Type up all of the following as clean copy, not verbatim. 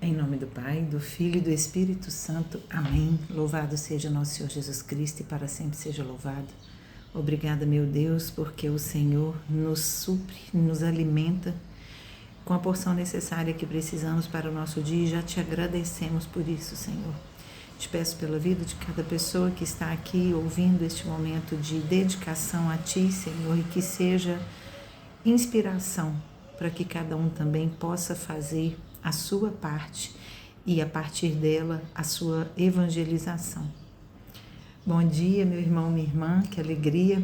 Em nome do Pai, do Filho e do Espírito Santo. Amém. Louvado seja nosso Senhor Jesus Cristo e para sempre seja louvado. Obrigada, meu Deus, porque o Senhor nos supre, nos alimenta com a porção necessária que precisamos para o nosso dia e já te agradecemos por isso, Senhor. Te peço pela vida de cada pessoa que está aqui ouvindo este momento de dedicação a Ti, Senhor, e que seja inspiração para que cada um também possa fazer a sua parte e, a partir dela, a sua evangelização. Bom dia, meu irmão, minha irmã, que alegria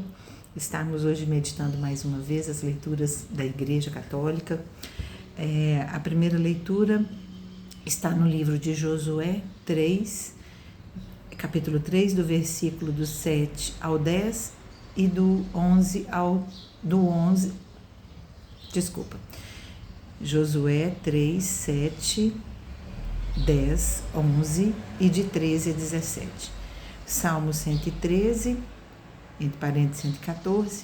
estarmos hoje meditando mais uma vez as leituras da Igreja Católica. A primeira leitura está no livro de Josué 3, capítulo 3, do versículo do 7 ao 10 e do 11 ao... Josué 3, 7, 10, 11 e de 13 a 17. Salmo 113, entre parênteses 114,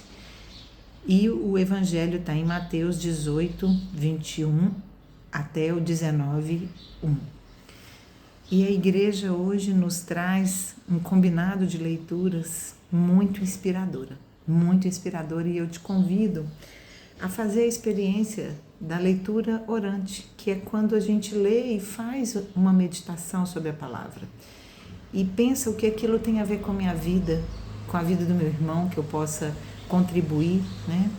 e o Evangelho está em Mateus 18, 21 até o 19, 1. E a igreja hoje nos traz um combinado de leituras muito inspiradora, e eu te convido a fazer a experiência da leitura orante, que é quando a gente lê e faz uma meditação sobre a palavra e pensa o que aquilo tem a ver com a minha vida, com a vida do meu irmão, que eu possa contribuir, né?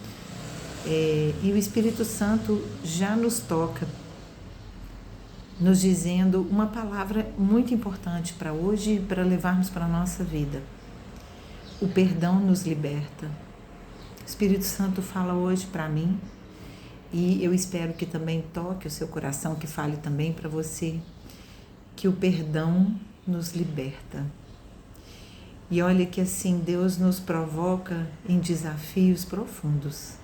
E o Espírito Santo já nos toca, nos dizendo uma palavra muito importante para hoje e para levarmos para a nossa vida. O perdão nos liberta. O Espírito Santo fala hoje para mim e eu espero que também toque o seu coração, que fale também para você, que o perdão nos liberta. E olha que assim Deus nos provoca em desafios profundos,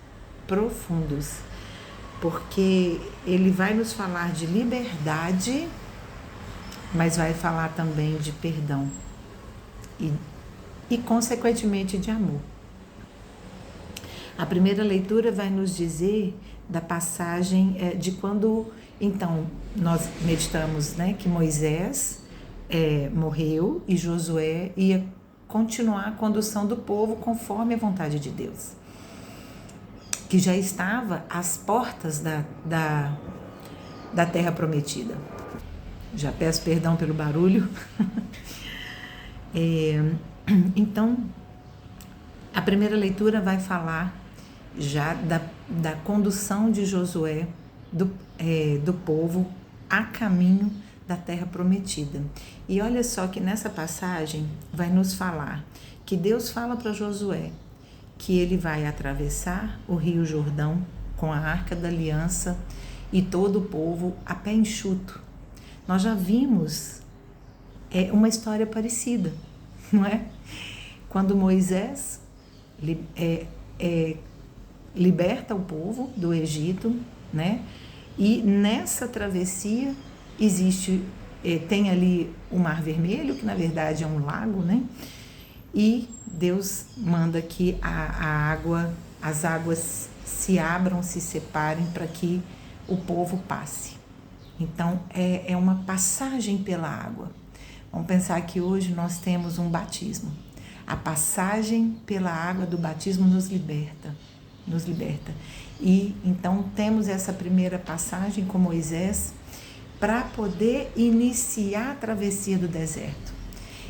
porque Ele vai nos falar de liberdade, mas vai falar também de perdão e consequentemente de amor. A primeira leitura vai nos dizer da passagem de quando, então, nós meditamos, né, que Moisés morreu e Josué ia continuar a condução do povo conforme a vontade de Deus, que já estava às portas da terra prometida. Já peço perdão pelo barulho. Então, a primeira leitura vai falar já da condução de Josué, do povo, a caminho da terra prometida. E olha só que nessa passagem vai nos falar que Deus fala para Josué que ele vai atravessar o Rio Jordão com a Arca da Aliança e todo o povo a pé enxuto. Nós já vimos uma história parecida, não é? Quando Moisés liberta o povo do Egito, né? E nessa travessia tem ali o Mar Vermelho, que na verdade é um lago, né? E Deus manda que as águas se abram, se separem para que o povo passe. Então é uma passagem pela água. Vamos pensar que hoje nós temos um batismo. A passagem pela água do batismo nos liberta. E então temos essa primeira passagem com Moisés para poder iniciar a travessia do deserto.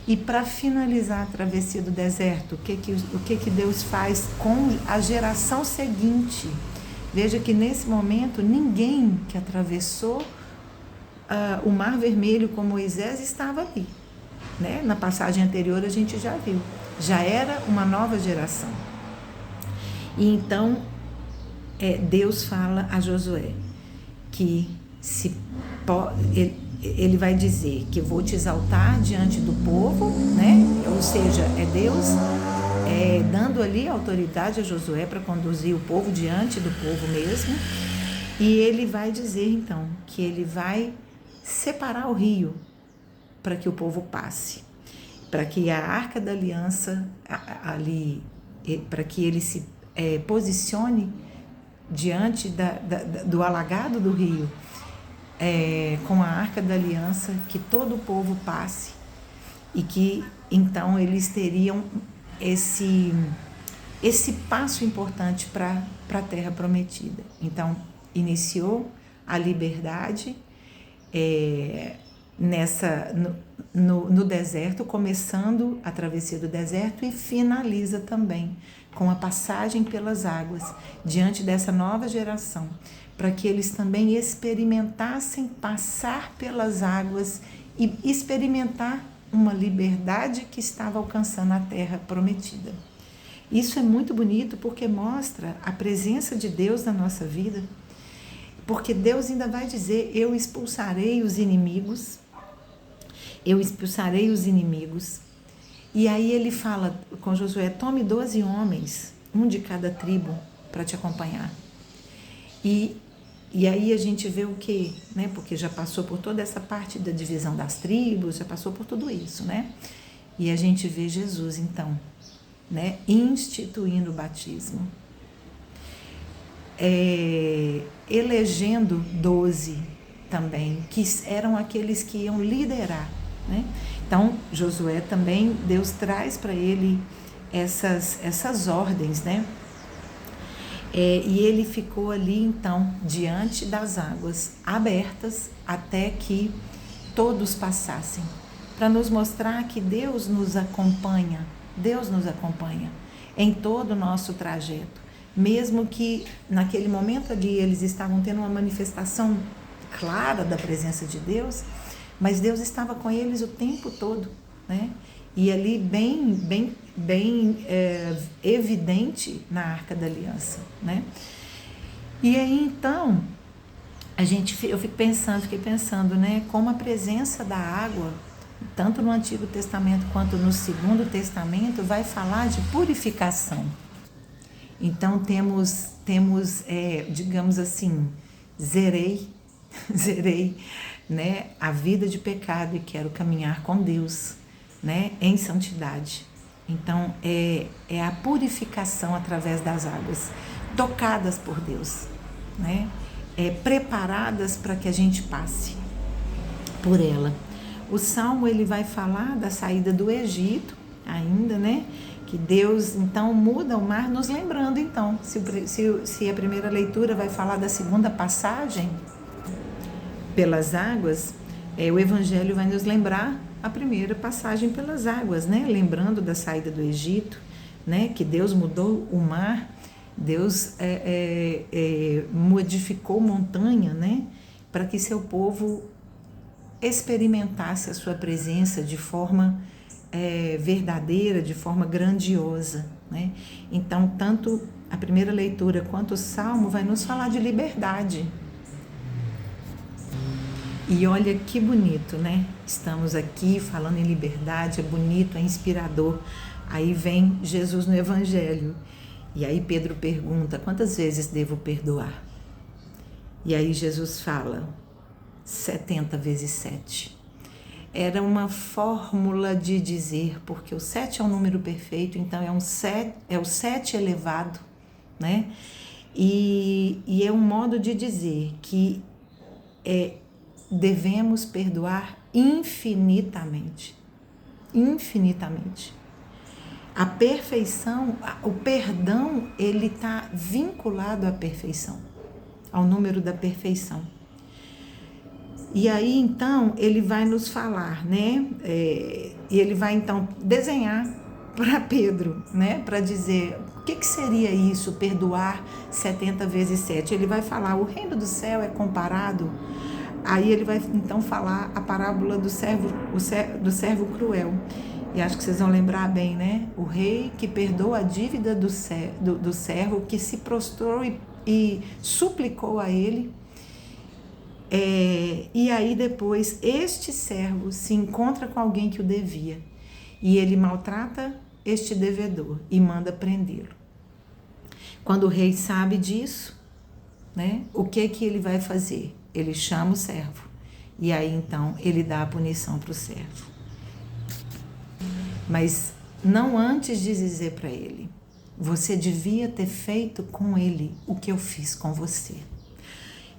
E para finalizar a travessia do deserto, o que Deus faz com a geração seguinte? Veja que nesse momento ninguém que atravessou o Mar Vermelho com Moisés estava ali, né? Na passagem anterior a gente já viu, já era uma nova geração. E então Deus fala a Josué que ele vai dizer que vou te exaltar diante do povo, né? Ou seja, é Deus dando ali autoridade a Josué para conduzir o povo diante do povo mesmo. E ele vai dizer então que ele vai separar o rio para que o povo passe, para que a Arca da Aliança ali, para que ele se posicione diante do alagado do rio com a Arca da Aliança, que todo o povo passe e que então eles teriam esse passo importante para a Terra Prometida. Então, iniciou a liberdade no deserto, começando a travessia do deserto, e finaliza também com a passagem pelas águas diante dessa nova geração, para que eles também experimentassem passar pelas águas e experimentar uma liberdade que estava alcançando a Terra Prometida. Isso é muito bonito porque mostra a presença de Deus na nossa vida, porque Deus ainda vai dizer: eu expulsarei os inimigos, e aí ele fala com Josué: tome 12 homens, um de cada tribo, para te acompanhar. E aí a gente vê o quê? Né? Porque já passou por toda essa parte da divisão das tribos, já passou por tudo isso, né? E a gente vê Jesus, então, né, instituindo o batismo, elegendo 12 também, que eram aqueles que iam liderar, né? Então, Josué também, Deus traz para ele essas ordens, né? E ele ficou ali, então, diante das águas abertas até que todos passassem, para nos mostrar que Deus nos acompanha em todo o nosso trajeto. Mesmo que naquele momento ali eles estavam tendo uma manifestação clara da presença de Deus, mas Deus estava com eles o tempo todo, né? E ali bem evidente na Arca da Aliança, né? E aí então eu fiquei pensando, né, como a presença da água, tanto no Antigo Testamento quanto no Segundo Testamento, vai falar de purificação. Então temos digamos assim, zerei, né, a vida de pecado e quero caminhar com Deus, né, em santidade. Então é a purificação através das águas, tocadas por Deus, né, preparadas para que a gente passe por ela. O Salmo ele vai falar da saída do Egito ainda, né, que Deus então muda o mar, nos lembrando então, se a primeira leitura vai falar da segunda passagem pelas águas, o Evangelho vai nos lembrar a primeira passagem pelas águas, né? Lembrando da saída do Egito, né? Que Deus mudou o mar, Deus modificou montanha, né? Para que seu povo experimentasse a sua presença de forma verdadeira, de forma grandiosa, né? Então, tanto a primeira leitura quanto o Salmo vai nos falar de liberdade. E olha que bonito, né? Estamos aqui falando em liberdade, é bonito, é inspirador. Aí vem Jesus no Evangelho. E aí Pedro pergunta: quantas vezes devo perdoar? E aí Jesus fala: 70 vezes 7. Era uma fórmula de dizer, porque o 7 é um número perfeito, então é o 7 elevado, né? E é um modo de dizer que devemos perdoar infinitamente. Infinitamente. A perfeição, o perdão, ele está vinculado à perfeição, ao número da perfeição. E aí, então, ele vai nos falar, né? E ele vai, então, desenhar para Pedro, né? Para dizer, o que seria isso, perdoar 70 vezes 7? Ele vai falar, o reino do céu é comparado. Aí ele vai, então, falar a parábola do servo cruel. E acho que vocês vão lembrar bem, né? O rei que perdoa a dívida do servo, que se prostrou e suplicou a ele. E aí depois este servo se encontra com alguém que o devia e ele maltrata este devedor e manda prendê-lo. Quando o rei sabe disso, né, o que ele vai fazer? Ele chama o servo e aí então ele dá a punição para o servo. Mas não antes de dizer para ele: você devia ter feito com ele o que eu fiz com você.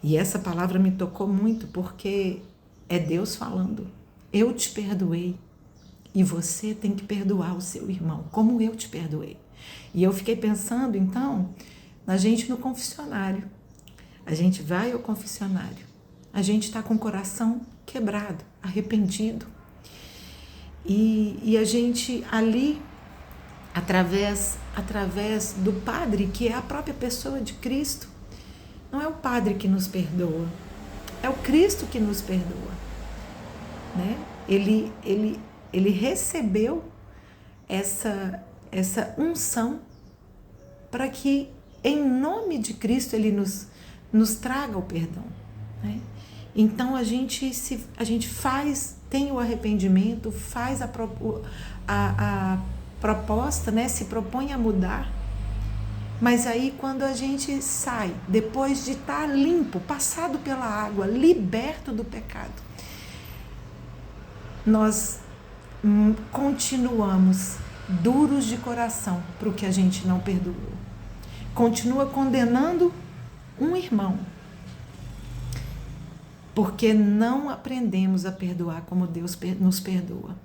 E essa palavra me tocou muito porque é Deus falando. Eu te perdoei e você tem que perdoar o seu irmão, como eu te perdoei. E eu fiquei pensando, então, na gente no confessionário. A gente vai ao confessionário, a gente está com o coração quebrado, arrependido. E a gente ali, através do Padre, que é a própria pessoa de Cristo, não é o Padre que nos perdoa, é o Cristo que nos perdoa, né? Ele recebeu essa unção para que, em nome de Cristo, Ele nos traga o perdão, né? Então a gente tem o arrependimento, faz a proposta, né? Se propõe a mudar. Mas aí quando a gente sai, depois de estar limpo, passado pela água, liberto do pecado, nós continuamos duros de coração para o que a gente não perdoou. Continua condenando um irmão, porque não aprendemos a perdoar como Deus nos perdoa.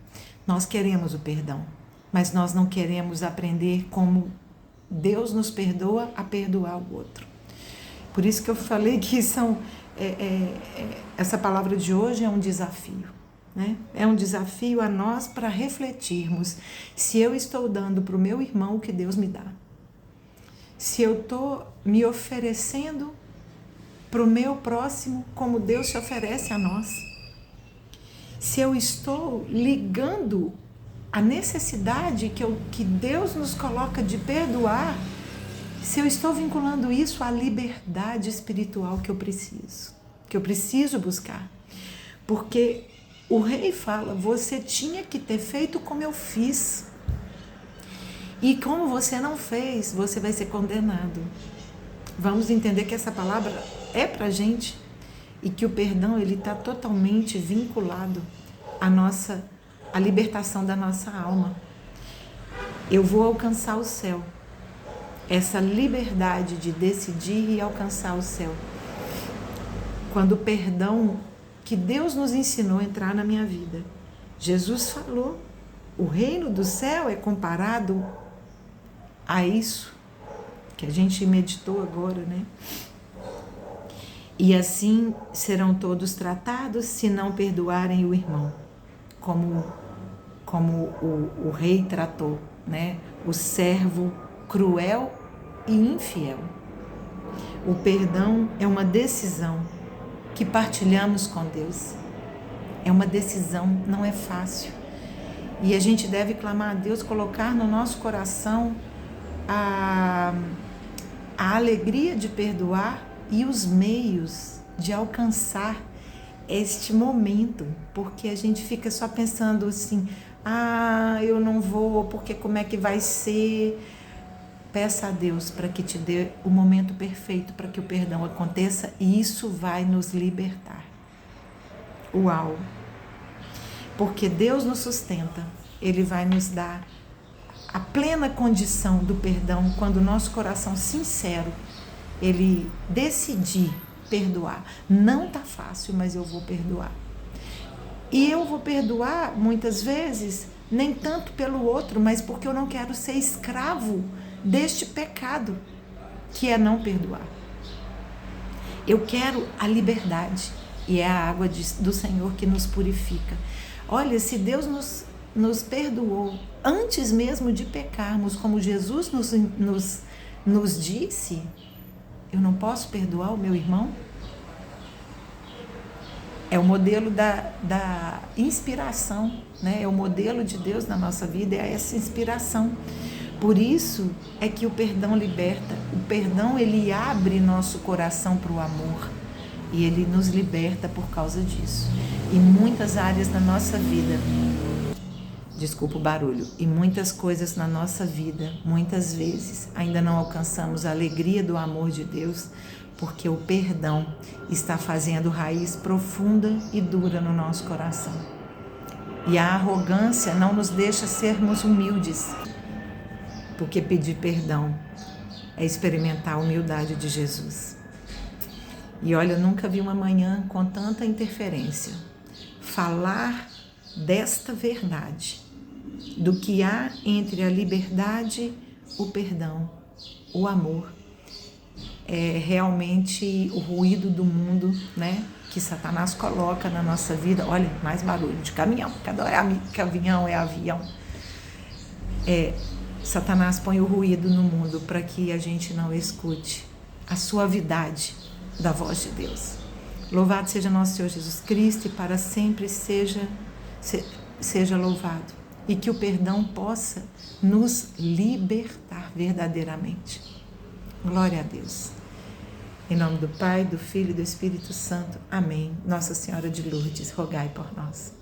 Nós queremos o perdão, mas nós não queremos aprender como Deus nos perdoa a perdoar o outro. Por isso que eu falei que essa palavra de hoje é um desafio, né? É um desafio a nós para refletirmos se eu estou dando para o meu irmão o que Deus me dá. Se eu estou me oferecendo para o meu próximo como Deus se oferece a nós. Se eu estou ligando a necessidade que Deus nos coloca de perdoar, se eu estou vinculando isso à liberdade espiritual que eu preciso buscar. Porque o rei fala, você tinha que ter feito como eu fiz. E como você não fez, você vai ser condenado. Vamos entender que essa palavra é pra gente e que o perdão ele está totalmente vinculado à libertação da nossa alma. Eu vou alcançar o céu. Essa liberdade de decidir e alcançar o céu. Quando o perdão que Deus nos ensinou entrar na minha vida. Jesus falou, o reino do céu é comparado a isso que a gente meditou agora, né? E assim serão todos tratados se não perdoarem o irmão, como o rei tratou, né? O servo cruel e infiel. O perdão é uma decisão que partilhamos com Deus. É uma decisão, não é fácil. E a gente deve clamar a Deus, colocar no nosso coração a alegria de perdoar e os meios de alcançar este momento, porque a gente fica só pensando assim, eu não vou, porque como é que vai ser? Peça a Deus para que te dê o momento perfeito para que o perdão aconteça e isso vai nos libertar. Uau! Porque Deus nos sustenta, Ele vai nos dar a plena condição do perdão quando o nosso coração sincero, ele decidir perdoar. Não está fácil, mas eu vou perdoar. E eu vou perdoar muitas vezes, nem tanto pelo outro, mas porque eu não quero ser escravo deste pecado, que é não perdoar. Eu quero a liberdade, e é a água do Senhor que nos purifica. Olha, se Deus nos perdoou antes mesmo de pecarmos, como Jesus nos disse, eu não posso perdoar o meu irmão? É o modelo da inspiração, né? É o modelo de Deus na nossa vida, é essa inspiração. Por isso é que o perdão liberta. O perdão, ele abre nosso coração para o amor e ele nos liberta por causa disso. Em muitas áreas da nossa vida, desculpa o barulho, e muitas coisas na nossa vida, muitas vezes, ainda não alcançamos a alegria do amor de Deus, porque o perdão está fazendo raiz profunda e dura no nosso coração. E a arrogância não nos deixa sermos humildes, porque pedir perdão é experimentar a humildade de Jesus. E olha, eu nunca vi uma manhã com tanta interferência. Falar desta verdade, do que há entre a liberdade, o perdão, o amor, é realmente o ruído do mundo, né? Que Satanás coloca na nossa vida. Olha, mais barulho de caminhão, cada hora é caminhão, é avião. Satanás põe o ruído no mundo para que a gente não escute a suavidade da voz de Deus. Louvado seja nosso Senhor Jesus Cristo e para sempre seja louvado. E que o perdão possa nos libertar verdadeiramente. Glória a Deus. Em nome do Pai, do Filho e do Espírito Santo. Amém. Nossa Senhora de Lourdes, rogai por nós.